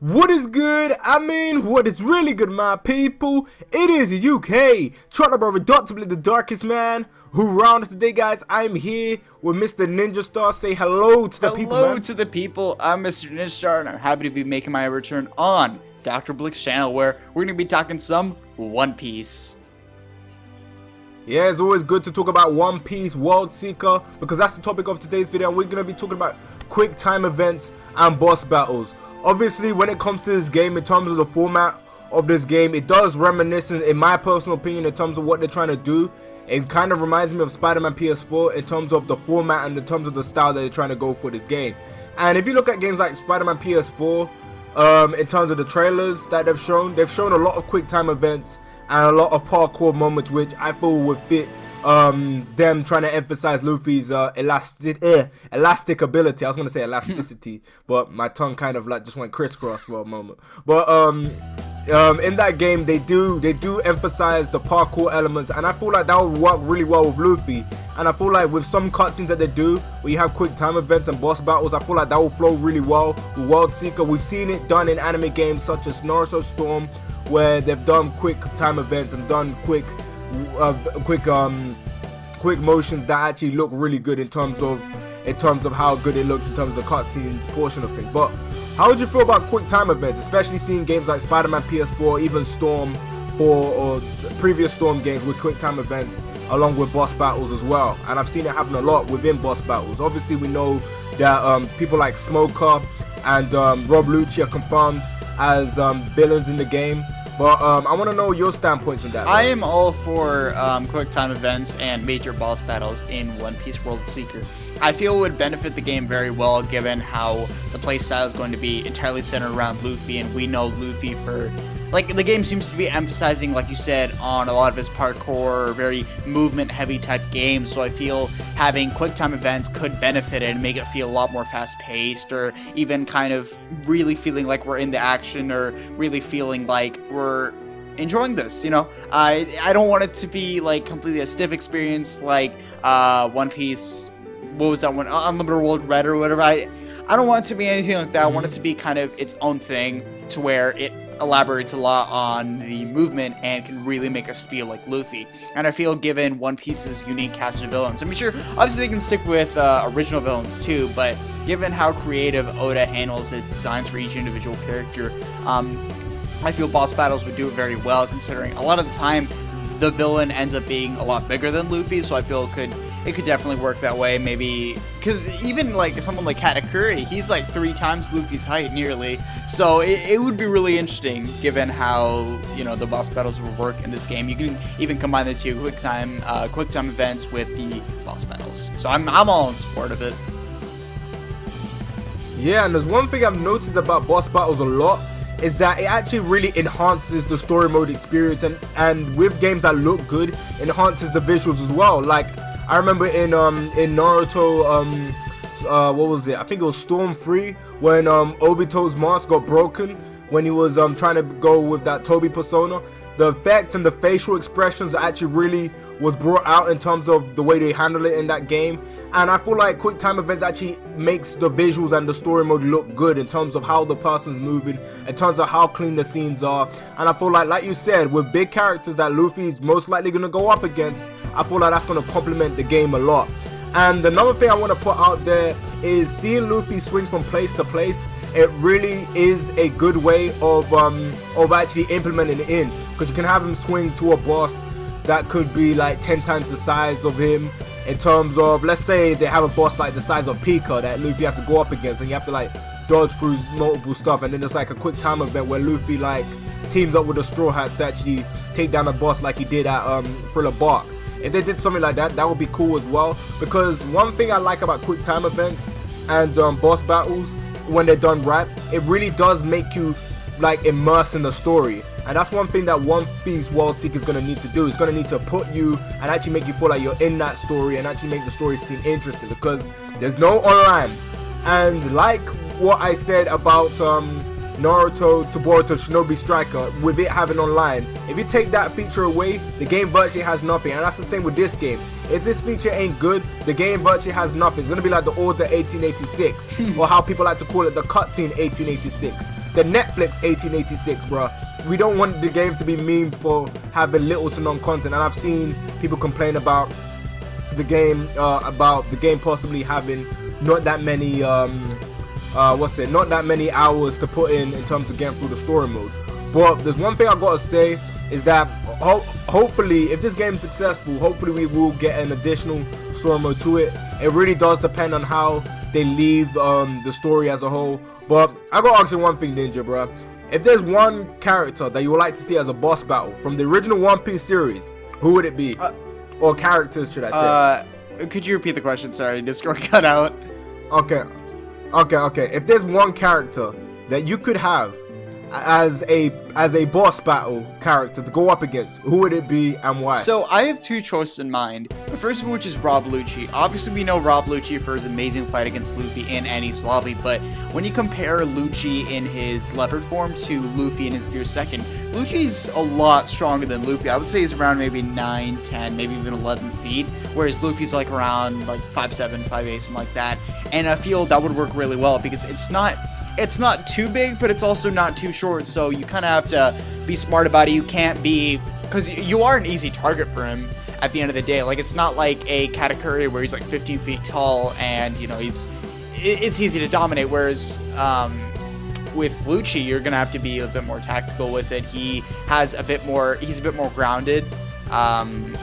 What is good? What is really good, my people? It is UK, Trotter Brother, Dr.blick, the darkest man, who round us today, guys. I'm here with Mr. NinjaStar. Say hello to the people, Hello to the people. I'm Mr. NinjaStar, and I'm happy to be making my return on Dr. Blick's channel, where we're going to be talking some One Piece. Yeah, it's always good to talk about One Piece, World Seeker, because that's the topic of today's video, and we're going to be talking about quick time events and boss battles. Obviously, when it comes to this game, in terms of the format of this game, it does reminisce, in my personal opinion, in terms of what they're trying to do. It kind of reminds me of Spider-Man PS4 in terms of the format and in terms of the style that they're trying to go for this game. And if you look at games like Spider-Man PS4, in terms of the trailers that they've shown a lot of quick time events and a lot of parkour moments, which I feel would fit them trying to emphasize Luffy's elastic ability. I was gonna say elasticity, but my tongue kind of like just went crisscross for a moment. But in that game, they do emphasize the parkour elements, and I feel like that would work really well with Luffy. And I feel like with some cutscenes that they do, where you have quick time events and boss battles, I feel like that will flow really well with World Seeker. We've seen it done in anime games such as Naruto Storm, where they've done quick time events and done quick motions that actually look really good in terms of how good it looks in terms of the cutscenes portion of things. But how would you feel about quick time events, especially seeing games like Spider-Man PS4, even Storm 4 or previous Storm games with quick time events along with boss battles as well? And I've seen it happen a lot within boss battles. Obviously, we know that people like Smoker and Rob Lucci are confirmed as villains in the game. But I want to know your standpoints on that. I am all for quick time events and major boss battles in One Piece World Seeker. I feel it would benefit the game very well, given how the playstyle is going to be entirely centered around Luffy, and we know Luffy for, like, the game seems to be emphasizing, like you said, on a lot of his parkour, very movement-heavy type games. So I feel having quick time events could benefit it and make it feel a lot more fast-paced, or even kind of really feeling like we're in the action, or really feeling like we're enjoying this, you know. I don't want it to be like completely a stiff experience like One Piece. What was that one? Unlimited World Red or whatever. I don't want it to be anything like that. I want it to be kind of its own thing, to where it elaborates a lot on the movement and can really make us feel like Luffy. And I feel, given One Piece's unique cast of villains, I'm sure obviously they can stick with original villains too, but given how creative Oda handles his designs for each individual character, I feel boss battles would do it very well, considering a lot of the time the villain ends up being a lot bigger than Luffy. So I feel it could definitely work that way. Maybe because even like someone like Katakuri, he's like 3 times Luffy's height nearly. So it would be really interesting, given how, you know, the boss battles would work in this game. You can even combine the two quick time events with the boss battles. So I'm all in support of it. Yeah, and there's one thing I've noticed about boss battles a lot, is that it actually really enhances the story mode experience, and with games that look good, enhances the visuals as well. Like, I remember in Naruto, what was it? I think it was Storm 3, when Obito's mask got broken when he was trying to go with that Toby persona. The effects and the facial expressions actually really was brought out in terms of the way they handle it in that game. And I feel like quick time events actually makes the visuals and the story mode look good in terms of how the person's moving, in terms of how clean the scenes are. And I feel like you said, with big characters that Luffy's most likely going to go up against, I feel like that's going to complement the game a lot. And another thing I want to put out there is seeing Luffy swing from place to place. It really is a good way of actually implementing it in, because you can have him swing to a boss that could be like 10 times the size of him. In terms of, let's say they have a boss like the size of Pika that Luffy has to go up against, and you have to like dodge through multiple stuff, and then there's like a quick time event where Luffy like teams up with the Straw Hats to actually take down a boss like he did at Thriller Bark. If they did something like that, that would be cool as well, because one thing I like about quick time events and boss battles, when they're done right, it really does make you like immerse in the story. And that's one thing that One Piece World Seeker is going to need to do. It's going to need to put you and actually make you feel like you're in that story, and actually make the story seem interesting, because there's no online. And like what I said about Naruto to Boruto Shinobi Striker, with it having online, if you take that feature away, the game virtually has nothing. And that's the same with this game. If this feature ain't good, the game virtually has nothing. It's going to be like the Order 1886, or how people like to call it, the cutscene 1886. the Netflix 1886, bro. We don't want the game to be memed for having little to none content, and I've seen people complain about the game possibly having not that many not that many hours to put in terms of getting through the story mode. But there's one thing I gotta say is that hopefully, if this game is successful, hopefully we will get an additional story mode to it. It really does depend on how they leave the story as a whole. But I gotta ask you one thing, Ninja, bro. If there's one character that you would like to see as a boss battle from the original One Piece series, who would it be? Or characters, should I say? Could you repeat the question? Sorry, Discord cut out. Okay. If there's one character that you could have as a boss battle character to go up against, who would it be and why? So I have two choices in mind. The first of which is Rob Lucci. Obviously we know Rob Lucci for his amazing fight against Luffy in Enies Lobby, but when you compare Lucci in his leopard form to Luffy in his Gear Second, Lucci's a lot stronger than Luffy. I would say he's around maybe 9, 10, maybe even 11 feet, whereas Luffy's like around like 5'7", 5'8", something like that. And I feel that would work really well because it's not too big, but it's also not too short, so you kind of have to be smart about it. You can't be, because you are an easy target for him at the end of the day. Like, it's not like a Katakuri where he's like 15 feet tall and, you know, it's easy to dominate, whereas with Lucci, you're gonna have to be a bit more tactical with it. He's a bit more grounded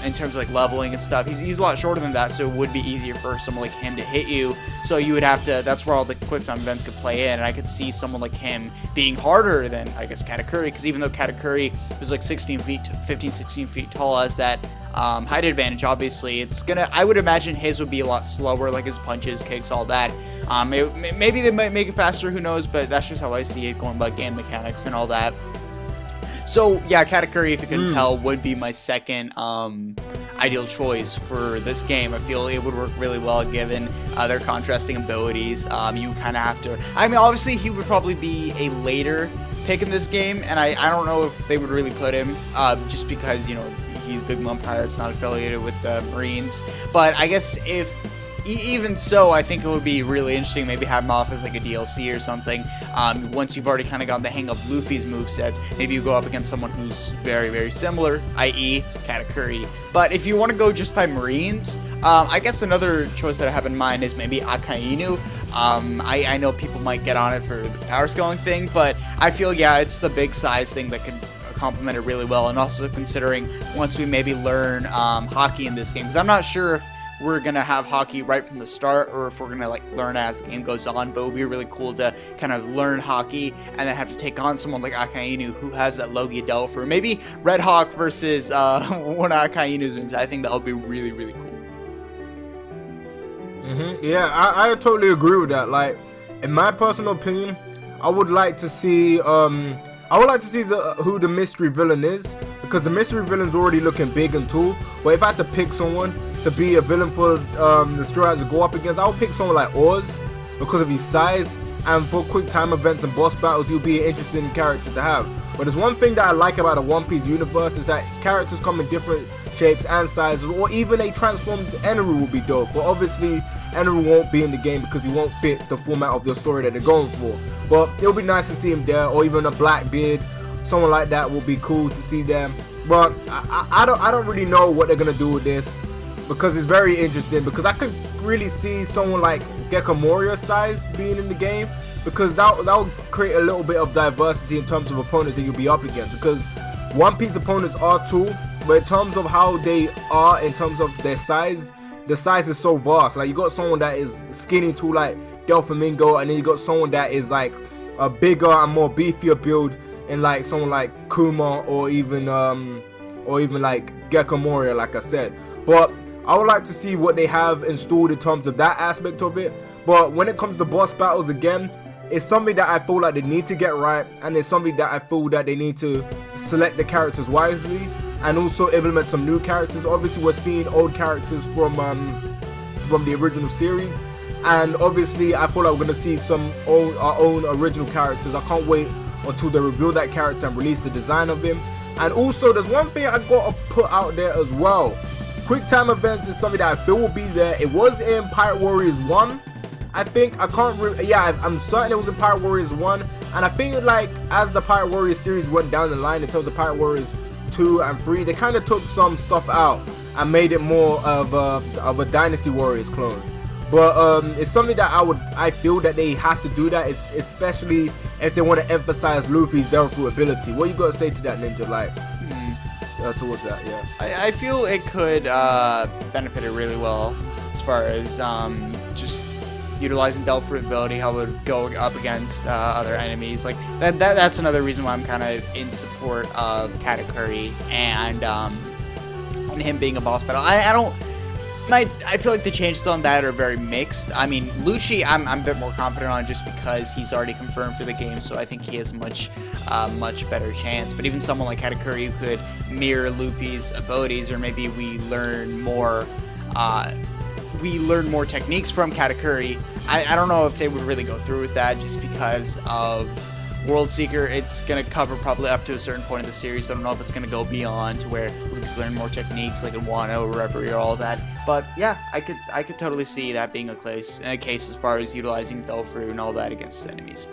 in terms of like leveling and stuff. He's a lot shorter than that, so it would be easier for someone like him to hit you. So you would have to, that's where all the quick time events could play in, and I could see someone like him being harder than, I guess, Katakuri, because even though Katakuri was like 15, 16 feet tall, as that height advantage, obviously I would imagine his would be a lot slower, like his punches, kicks, all that. Maybe they might make it faster, who knows, but that's just how I see it, going by game mechanics and all that. So yeah, Katakuri, if you couldn't tell, would be my second ideal choice for this game. I feel it would work really well given their contrasting abilities. You kind of have to, I mean, obviously he would probably be a later pick in this game, and I don't know if they would really put him just because, you know, he's Big Mom Pirates, not affiliated with the Marines. But I guess if even so, I think it would be really interesting, maybe have him off as like a DLC or something. Once you've already kind of gotten the hang of Luffy's movesets, maybe you go up against someone who's very, very similar, i.e. Katakuri. But if you want to go just by Marines, I guess another choice that I have in mind is maybe Akainu. I know people might get on it for the power scaling thing, but I feel, yeah, it's the big size thing that could complement it really well. And also considering once we maybe learn hockey in this game, because I'm not sure if we're gonna have hockey right from the start or if we're gonna like learn as the game goes on, but it would be really cool to kind of learn hockey and then have to take on someone like Akainu who has that Logia Delphi, or maybe Red Hawk versus one of Akainu's moves. I think that would be really, really cool. Yeah, I totally agree with that. Like, in my personal opinion, I would like to see who the mystery villain is, because the mystery villain's already looking big and tall. But if I had to pick someone to be a villain for the Stray Riders to go up against, I would pick someone like Oz because of his size, and for quick time events and boss battles, he'll be an interesting character to have. But there's one thing that I like about the One Piece universe is that characters come in different shapes and sizes, or even a transformed Enru will be dope. But obviously Enru won't be in the game because he won't fit the format of the story that they're going for. But it'll be nice to see him there, or even a Blackbeard, someone like that will be cool to see them. But I don't really know what they're gonna do with this, because it's very interesting, because I could really see someone like Gecko Moria size being in the game, because that would create a little bit of diversity in terms of opponents that you'll be up against, because One Piece opponents are too, but in terms of how they are, in terms of their size, the size is so vast. Like, you got someone that is skinny too, like Doflamingo, and then you got someone that is like a bigger and more beefier build, and like someone like Kuma, or even like Gecko Moria, like I said. But I would like to see what they have installed in terms of that aspect of it. But when it comes to boss battles, again, it's something that I feel like they need to get right, and it's something that I feel that they need to select the characters wisely and also implement some new characters. Obviously, we're seeing old characters from the original series, and obviously I feel like we're gonna see our own original characters. I can't wait until they reveal that character and release the design of him. And also, there's one thing I gotta put out there as well. Quick time events is something that I feel will be there. It was in Pirate Warriors 1, I think I can't. I'm certain it was in Pirate Warriors 1, and I think like as the Pirate Warriors series went down the line in terms of Pirate Warriors 2 and 3, they kind of took some stuff out and made it more of a Dynasty Warriors clone. But it's something that I feel that they have to do that, especially if they want to emphasize Luffy's Devil Fruit ability. What you got to say to that, Ninja? Like towards that, yeah. I feel it could benefit it really well as far as just utilizing Devil Fruit ability, how it would go up against other enemies. Like that's another reason why I'm kind of in support of Katakuri and him being a boss battle. I feel like the changes on that are very mixed. I mean, Lucci, I'm a bit more confident on just because he's already confirmed for the game, so I think he has much better chance. But even someone like Katakuri who could mirror Luffy's abilities, or maybe we learn more techniques from Katakuri. I don't know if they would really go through with that just because of World Seeker. It's going to cover probably up to a certain point of the series. I don't know if it's going to go beyond to where Luffy's learn more techniques like in Wano or Reverie or all that. But yeah, I could totally see that being a case as far as utilizing Devil Fruit and all that against his enemies.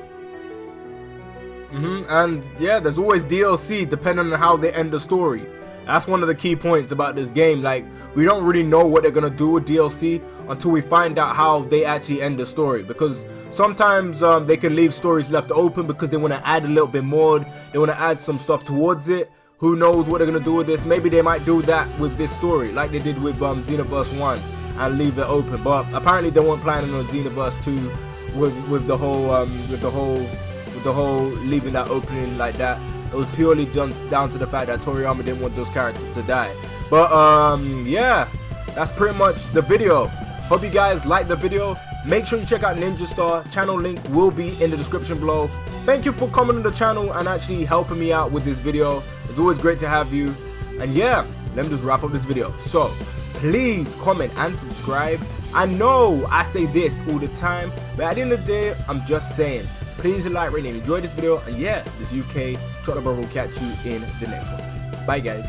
And yeah, there's always DLC depending on how they end the story. That's one of the key points about this game. Like, we don't really know what they're gonna do with DLC until we find out how they actually end the story, because sometimes they can leave stories left open because they want to add a little bit more, they want to add some stuff towards it. Who knows what they're gonna do with this? Maybe they might do that with this story like they did with Xenoverse 1 and leave it open. But apparently they weren't planning on Xenoverse 2 with the whole leaving that opening like that. It was purely down to the fact that Toriyama didn't want those characters to die. But yeah, that's pretty much the video. Hope you guys liked the video. Make sure you check out NinjaStar. Channel link will be in the description below. Thank you for coming on the channel and actually helping me out with this video. It's always great to have you. And yeah, let me just wrap up this video. So please comment and subscribe. I know I say this all the time, but at the end of the day, I'm just saying, please like, rate, and enjoy this video. And yeah, this UK Brother will catch you in the next one. Bye guys.